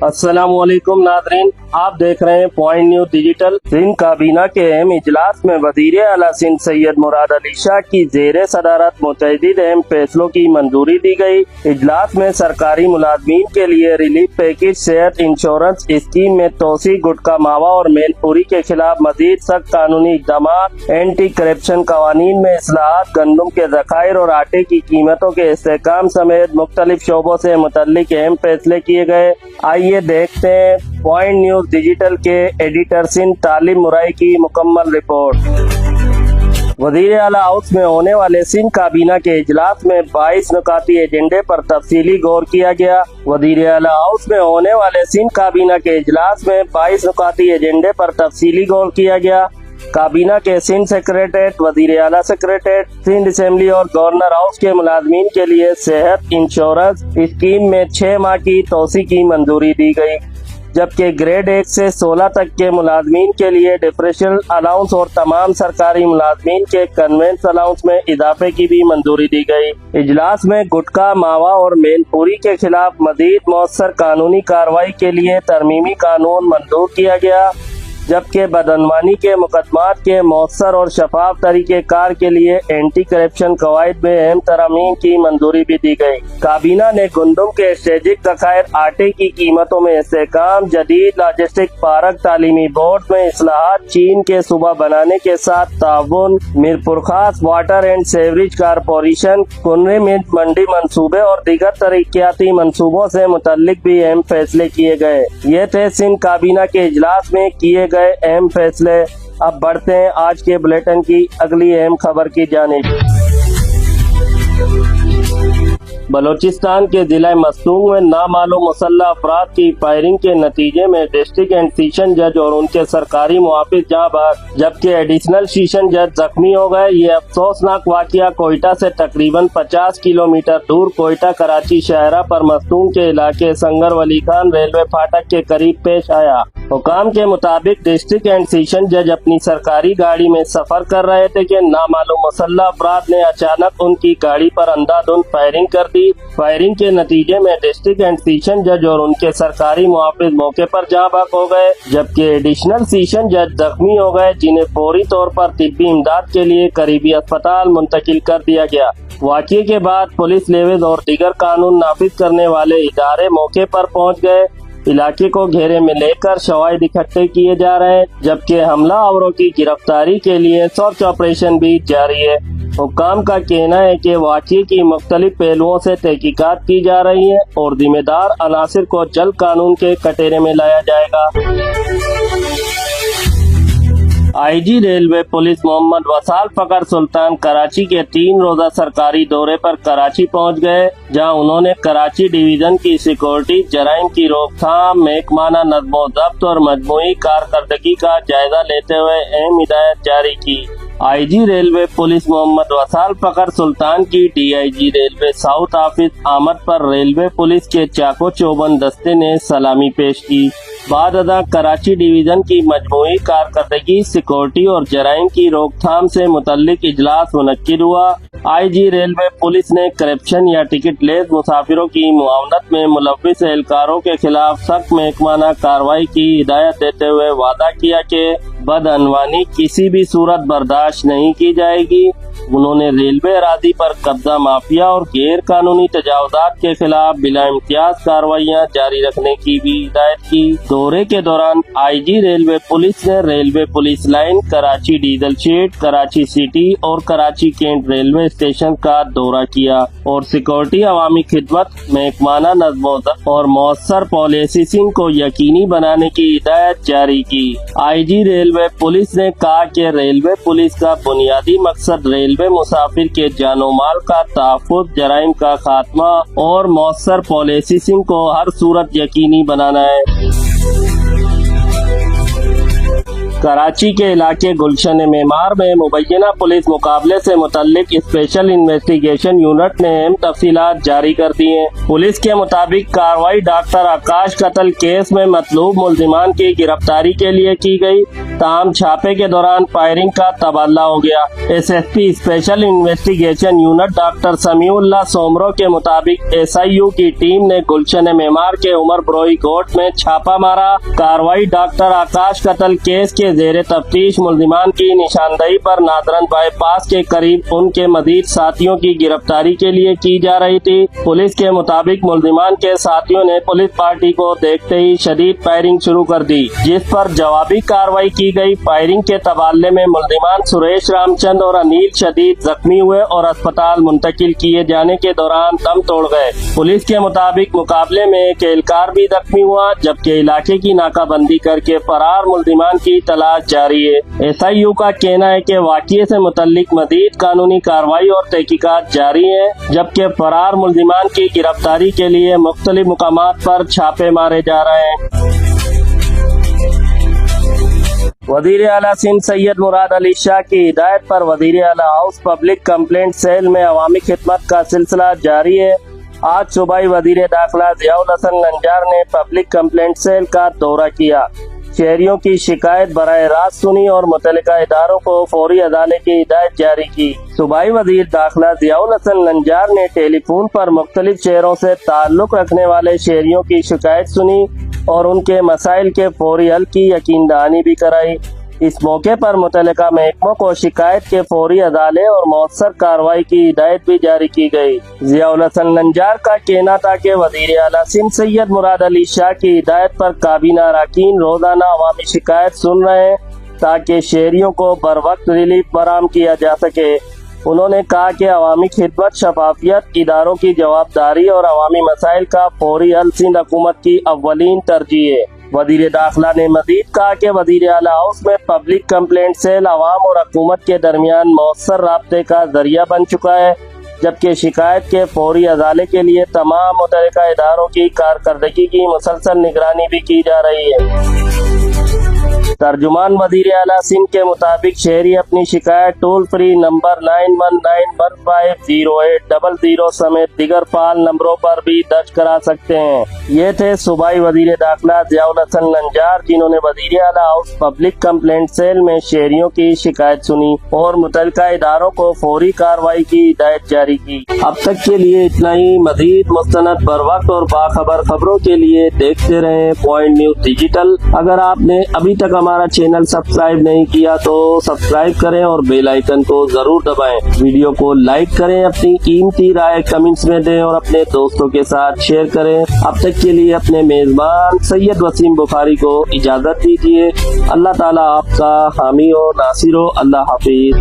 अस्सलाम वालेकुम नाज़रीन, आप देख रहे हैं पॉइंट न्यूज डिजिटल। सिंध काबीना के अहम इजलास में वज़ीर आला सिंध सैयद मुराद अली शाह की ज़ेरे सदारत मुतअद्दिद अहम फैसलों की मंजूरी दी गई। इजलास में सरकारी मुलाजमीन के लिए रिलीफ पैकेज, सेहत इंश्योरेंस स्कीम में तोसी, गुटखा मावा और मेलपुरी के खिलाफ मजीद सख्त कानूनी इक़दाम, एंटी करप्शन कवानीन में इस्लाहात, गंदम के ज़खायर और आटे की कीमतों के इस्तेहकाम समेत मुख्तलिफ शोबों से मुतल्लिक अहम फैसले किए गए। आइए देखते हैं पॉइंट न्यूज डिजिटल के एडिटर सिंध तालिब मुराई की मुकम्मल रिपोर्ट। वज़ीर आला हाउस में होने वाले सिंध काबीना के इजलास में 22 नुकाती एजेंडे पर तफसीली गौर किया गया। वज़ीर आला हाउस में होने वाले सिंध काबीना के इजलास में 22 नुकाती एजेंडे पर तफसीली गौर किया गया। काबीना के सिंध सेक्रेटेरिएट, वज़ीर आला सेक्रेटेरिएट, सिंध असेंबली और गवर्नर हाउस के मुलाजमीन के लिए सेहत इंश्योरेंस स्कीम में 6 माह की तोसी की मंजूरी दी गई, जबकि ग्रेड 1 से 16 तक के मुलाजमीन के लिए डिफरेंशियल अलाउंस और तमाम सरकारी मुलाजमीन के कन्वेंस अलाउंस में इजाफे की भी मंजूरी दी गई। इजलास में गुटखा मावा और मेलपुरी के खिलाफ मजीद मौसर कानूनी कार्रवाई के लिए तरमीमी कानून मंजूर किया गया, जबकि बदअनवानी के मुकदमात के मौसर और शफाफ तरीके कार के लिए एंटी करप्शन कवायद में अहम तरमीम की मंजूरी भी दी गई। काबीना ने गंदम के स्ट्रेटेजिक ज़खायर, आटे की कीमतों में इस्तेहकाम, जदीद लॉजिस्टिक पार्क, तालीमी बोर्ड में इस्लाहात, चीन के सूबा बनाने के साथ ताउन, मीरपुर खास वाटर एंड सेवरेज कारपोरेशन, कुन्ने मिर्च मंडी मंसूबे और दीगर तरक्याती मंसूबों से मुतल्लिक भी अहम फैसले किए गए। ये थे सिंध काबीना के इजलास में किए गए अहम फैसले। अब बढ़ते हैं आज के बुलेटिन की अगली अहम खबर की जानिब। बलोचिस्तान के जिला मस्तूंग में नामालूम मुसल्लह अफराद की फायरिंग के नतीजे में डिस्ट्रिक्ट एंड सेशन जज और उनके सरकारी मुआफिज जाँ बहक, जबकि एडिशनल सेशन जज जख्मी हो गए। ये अफसोसनाक वाकया कोयटा से तकरीबन 50 किलोमीटर दूर कोयटा कराची शाहरा पर मस्तूंग के इलाके संगर वली खान रेलवे फाटक के करीब पेश आया। हुकाम के मुताबिक डिस्ट्रिक्ट एंड सेशन जज अपनी सरकारी गाड़ी में सफर कर रहे थे कि नामालूम मुसल्लह अफराद ने अचानक उनकी गाड़ी पर अंधाधुंध फायरिंग कर दी। फायरिंग के नतीजे में डिस्ट्रिक्ट एंड सेशन जज और उनके सरकारी मुआफिज मौके पर जाँ बहक हो गए, जबकि एडिशनल सेशन जज जख्मी हो गए, जिन्हें फौरी तौर पर तिब्बी इमदाद के लिए करीबी अस्पताल मुंतकिल कर दिया गया। वाक़ये के बाद पुलिस, लेविस और दीगर कानून नाफिज करने वाले इदारे मौके पर पहुँच गए। इलाके को घेरे में लेकर शवाहिद इकट्ठे किए जा रहे हैं, जबकि हमलावरों की गिरफ्तारी के लिए सर्च ऑपरेशन भी जारी है। हुक्काम का कहना है कि वाक़ये की मुख्तलिफ पहलुओं से तहकीकात की जा रही है और जिम्मेदार अनासिर को जल्द कानून के कटोरे में लाया जाएगा। IG railway police Mohammad Wasal Fakhar Sultan Karachi के 3 रोजा सरकारी दौरे पर कराची पहुंच गए, जहां उन्होंने कराची डिवीजन की सिक्योरिटी, जराइम की रोकथाम, महकमाना नज़्मो ज़ब्त और मजमूई कारकर्दगी का जायजा लेते हुए अहम हिदायत जारी की। IG railway police Mohammad Wasal Fakhar Sultan की डीआईजी रेलवे साउथ ऑफिस आमद पर रेलवे पुलिस के चाको चौबंद दस्ते ने सलामी पेश की। बाद अदा कराची डिवीजन की मजमूई कारकर्दगी, सिक्योरिटी और जराइम की रोकथाम से मुतल्लिक इजलास मुनक्किद हुआ। आईजी रेलवे पुलिस ने करप्शन या टिकट लेस मुसाफिरों की मुआवनत में मुलव्विस एहलकारों के खिलाफ सख्त महकमाना कार्रवाई की हिदायत देते हुए वादा किया कि बदअनवानी किसी भी सूरत बर्दाश्त नहीं की जाएगी। उन्होंने रेलवे अराजी पर कब्जा माफिया और गैर कानूनी तजावुजात के खिलाफ बिला इम्तियाज कार्रवाइयाँ जारी रखने की भी हिदायत की। दौरे के दौरान आईजी रेलवे पुलिस ने railway police line, Karachi diesel shed, Karachi city और कराची कैंट रेलवे स्टेशन का दौरा किया और सिक्योरिटी, अवामी खिदमत, महकमाना नज़्म और मौसर पॉलिसिंग को यकीनी बनाने की हिदायत जारी की। आईजी रेलवे पुलिस ने कहा कि रेलवे पुलिस का बुनियादी मकसद रेलवे मुसाफिर के जानो माल का तहफ़्फ़ुज़, जराइम का खात्मा और मौसर पॉलिसिंग को हर सूरत यकीनी बनाना है। कराची के इलाके गुलशन मेमार में मुबैना पुलिस मुकाबले से मुतल्लिक स्पेशल इन्वेस्टिगेशन यूनिट ने अहम तफसीलात जारी कर दी हैं। पुलिस के मुताबिक कार्रवाई डॉक्टर आकाश कत्ल केस में मतलूब मुल्जिमान की गिरफ्तारी के लिए की गई, ताहम छापे के दौरान फायरिंग का तबादला हो गया। SSP special investigation unit doctor Samiullah Soomro के मुताबिक SIU की टीम ने गुलशन मेमार के उमर ब्रोई कोर्ट में छापा मारा। कार्रवाई डॉक्टर आकाश कत्ल केस के जेर तफ्तीश मुल्जिमान की निशानदही पर नादरन बाईपास के करीब उनके मजीद साथियों की गिरफ्तारी के लिए की जा रही थी। पुलिस के मुताबिक मुल्जिमान के साथियों ने पुलिस पार्टी को देखते ही शदीद फायरिंग शुरू कर दी, जिस पर जवाबी कार्रवाई की गई। फायरिंग के तबादले में मुल्जिमान सुरेश रामचंद और अनिल शदीद जख्मी हुए और अस्पताल मुंतकिल किए जाने के दौरान दम तोड़ गए। पुलिस के मुताबिक मुकाबले में एक एहलकार भी जख्मी हुआ, जबकि इलाके की नाकाबंदी करके फरार मुल्जिमान की तलाश जारी है। SIU का कहना है कि वाक़ये से मुतल्लिक मज़ीद कानूनी कार्रवाई और तहकीकात जारी है, जबकि फरार मुल्जिमान की गिरफ्तारी के लिए मुख्तलिफ मुकामात पर छापे मारे जा रहे हैं। वज़ीर आला सिंध सैयद मुराद अली शाह की हिदायत पर वज़ीर आला हाउस पब्लिक कंप्लेंट सेल में अवामी खिदमत का सिलसिला जारी है। आज सुबह वज़ीर दाखिला ज़ियाउल हसन नंजार ने पब्लिक कंप्लेंट सेल का दौरा किया, शहरियों की शिकायत बराह रास्त सुनी और मुतल्लिका इदारों को फौरी अदाले की हिदायत जारी की। सूबाई वज़ीर दाखिला ज़ियाउल हसन नंजार ने टेलीफोन पर मुख्तलिफ शहरों से ताल्लुक रखने वाले शहरियों की शिकायत सुनी और उनके मसाइल के फौरी हल की यकीन दहानी भी कराई। इस मौके पर मुतल्लिका महकमों को शिकायत के फौरी अदाले और मौसर कार्रवाई की हिदायत भी जारी की गई। ज़ियाउल हसन नंजार का कहना था कि वज़ीर आला सिंध सैयद मुराद अली शाह की हिदायत पर काबीना अरकान रोजाना अवामी शिकायत सुन रहे हैं ताकि शहरियों को बर वक्त रिलीफ फराहम किया जा सके। उन्होंने कहा कि अवामी खिदमत, शफाफियत, इदारों की जवाबदारी और अवामी मसाइल का फौरी हल सिंध हुकूमत की अव्वलीन तरजीह है। वज़ीर दाखिला ने मजीद कहा कि वज़ीर आला हाउस में पब्लिक कंप्लेंट सेल अवाम और हुकूमत के दरमियान मौसर राब्ते का जरिया बन चुका है, जबकि शिकायत के फौरी अदाले के लिए तमाम मुतल्लिका इदारों की कारकर्दगी की मुसलसल निगरानी भी की जा रही है। तर्जुमान वज़ीर आला सिंध के मुताबिक शहरी अपनी शिकायत टोल फ्री नंबर 9191508000 समेत दिगर फाल नंबरों पर भी दर्ज करा सकते हैं। ये थे सूबाई वज़ीर दाखिला ज़ियाउल हसन नंजार, जिन्होंने वज़ीर आला हाउस पब्लिक कंप्लेंट सेल में शहरियों की शिकायत सुनी और मुतल्लिका इदारों को फौरी कार्रवाई की हिदायत जारी की। अब तक के लिए इतना ही। मज़ीद मुस्तनद बरवक्त और बाखबर खबरों के लिए देखते रहें पॉइंट न्यूज़ डिजिटल। अगर आपने अभी तक हमारा चैनल सब्सक्राइब नहीं किया तो सब्सक्राइब करें और बेल आइकन को जरूर दबाएं। वीडियो को लाइक करें, अपनी कीमती राय कमेंट्स में दें और अपने दोस्तों के साथ शेयर करें। अब तक के लिए अपने मेजबान सैयद वसीम बुखारी को इजाजत दीजिए। अल्लाह ताला आपका हामी और नासिर हो। अल्लाह हाफिज।